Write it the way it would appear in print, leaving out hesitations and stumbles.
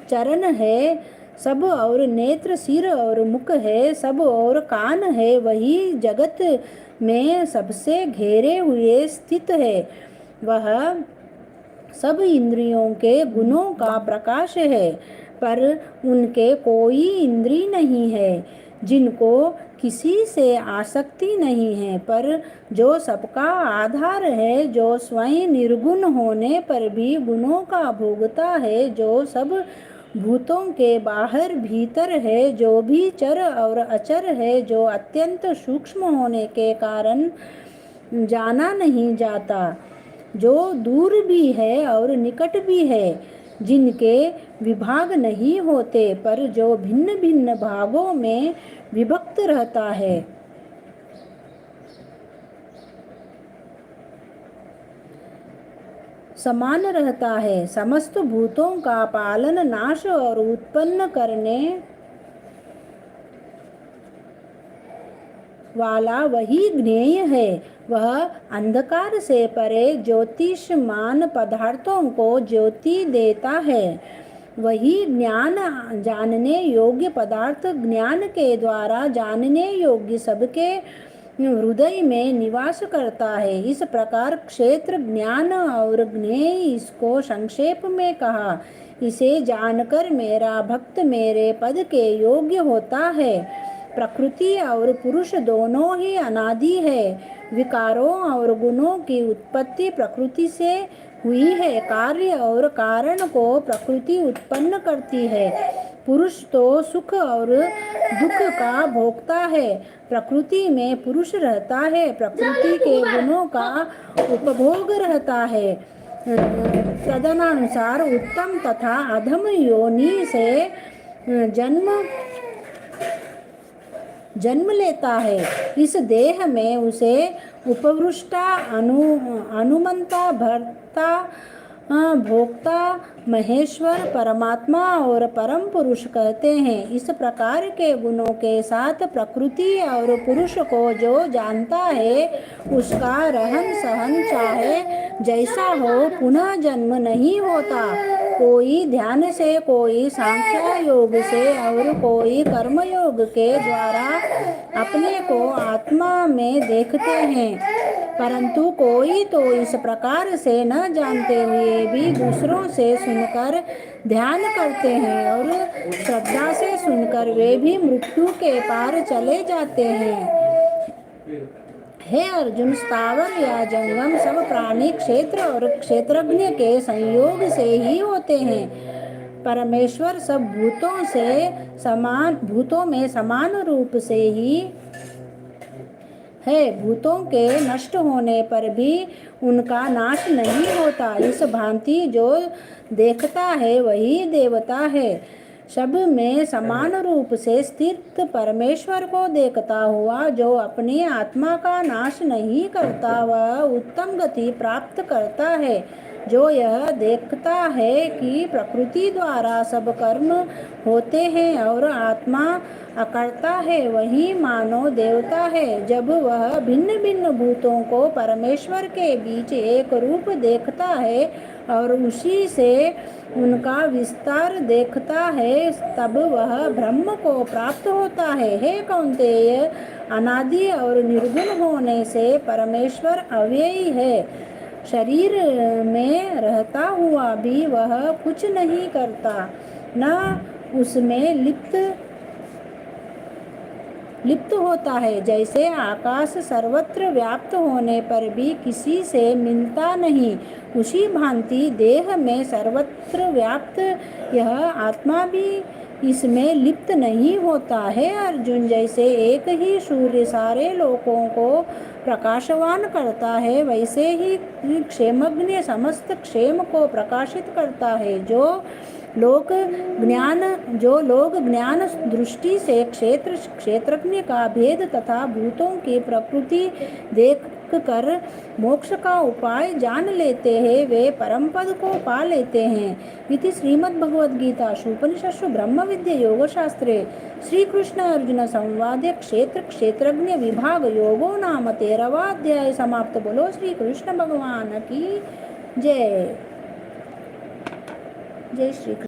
चरण है सब और नेत्र सिर और मुख है सब और कान है, वही जगत में सबसे घेरे हुए स्थित है। वह सब इंद्रियों के गुणों का प्रकाश है, पर उनके कोई इंद्री नहीं है, जिनको किसी से आसक्ति नहीं है, पर जो सबका आधार है, जो स्वयं निर्गुण होने पर भी गुणों का भोगता है, जो सब भूतों के बाहर भीतर है, जो भी चर और अचर है, जो अत्यंत सूक्ष्म होने के कारण जाना नहीं जाता, जो दूर भी है और निकट भी है, जिनके विभाग नहीं होते, पर जो भिन्न भिन्न भागों में विभक्त रहता है। समान रहता है। समस्त भूतों का पालन, नाश और उत्पन्न करने वाला वही ज्ञेय है। वह अंधकार से परे ज्योतिषमान पदार्थों को ज्योति देता है। वही ज्ञान जानने योग्य पदार्थ ज्ञान के द्वारा जानने योग्य सबके हृदय में निवास करता है। इस प्रकार क्षेत्र, ज्ञान और ज्ञेय, इसको संक्षेप में कहा। इसे जानकर मेरा भक्त मेरे पद के योग्य होता है। प्रकृति और पुरुष दोनों ही अनादि है। विकारों और गुणों की उत्पत्ति प्रकृति से हुई है। कार्य और कारण को प्रकृति उत्पन्न करती है। पुरुष तो सुख और दुख का भोगता है। प्रकृति में पुरुष रहता है, प्रकृति के गुणों का उपभोग रहता है। तदनुसार उत्तम तथा अधम योनि से जन्म लेता है। इस देह में उसे उपवृष्टा, अनुमंता, भर्ता, भोक्ता, महेश्वर, परमात्मा और परम पुरुष कहते हैं। इस प्रकार के गुणों के साथ प्रकृति और पुरुष को जो जानता है, उसका रहन सहन चाहे जैसा हो, पुनः जन्म नहीं होता। कोई ध्यान से, कोई सांख्य योग से और कोई कर्म योग के द्वारा अपने को आत्मा में देखते हैं, परंतु कोई तो इस प्रकार से न जानते हुए भी दूसरों से सुनकर ध्यान करते हैं, और श्रद्धा से सुनकर वे भी मृत्यु के पार चले जाते हैं। हे अर्जुन, स्थावर या जंगम सब प्राणी क्षेत्र और क्षेत्रज्ञ के संयोग से ही होते हैं। परमेश्वर सब भूतों में समान रूप से ही है। भूतों के नष्ट होने पर भी उनका नाश नहीं होता। इस भांति जो देखता है वही देवता है। सब में समान रूप से स्थित परमेश्वर को देखता हुआ जो अपनी आत्मा का नाश नहीं करता, वह उत्तम गति प्राप्त करता है। जो यह देखता है कि प्रकृति द्वारा सब कर्म होते हैं और आत्मा अकर्ता है, वही मानो देवता है। जब वह भिन्न भिन्न भूतों को परमेश्वर के बीच एक रूप देखता है और उसी से उनका विस्तार देखता है, तब वह ब्रह्म को प्राप्त होता है। हे कौन्तेय, अनादि और निर्गुण होने से परमेश्वर अव्ययी है। शरीर में रहता हुआ भी वह कुछ नहीं करता, न उसमें लिप्त होता है। जैसे आकाश सर्वत्र व्याप्त होने पर भी किसी से मिलता नहीं, उसी भांति देह में सर्वत्र व्याप्त यह आत्मा भी इसमें लिप्त नहीं होता है। अर्जुन, जैसे एक ही सूर्य सारे लोकों को प्रकाशवान करता है, वैसे ही क्षेमज्ञ समस्त क्षेम को प्रकाशित करता है। जो लोग ज्ञान दृष्टि से क्षेत्रज्ञ का भेद तथा भूतों की प्रकृति देख कर मोक्ष का उपाय जान लेते हैं, वे परम पद को पा लेते हैं। इति श्रीमद्भगवद्गीतासु उपनिषत्सु ब्रह्म विद्या योग शास्त्रे श्री कृष्ण अर्जुन संवादे क्षेत्र क्षेत्रज्ञ विभाग योगो नाम 13वां अध्याय समाप्त। बोलो श्री कृष्ण भगवान की जय। जय श्री कृष्ण।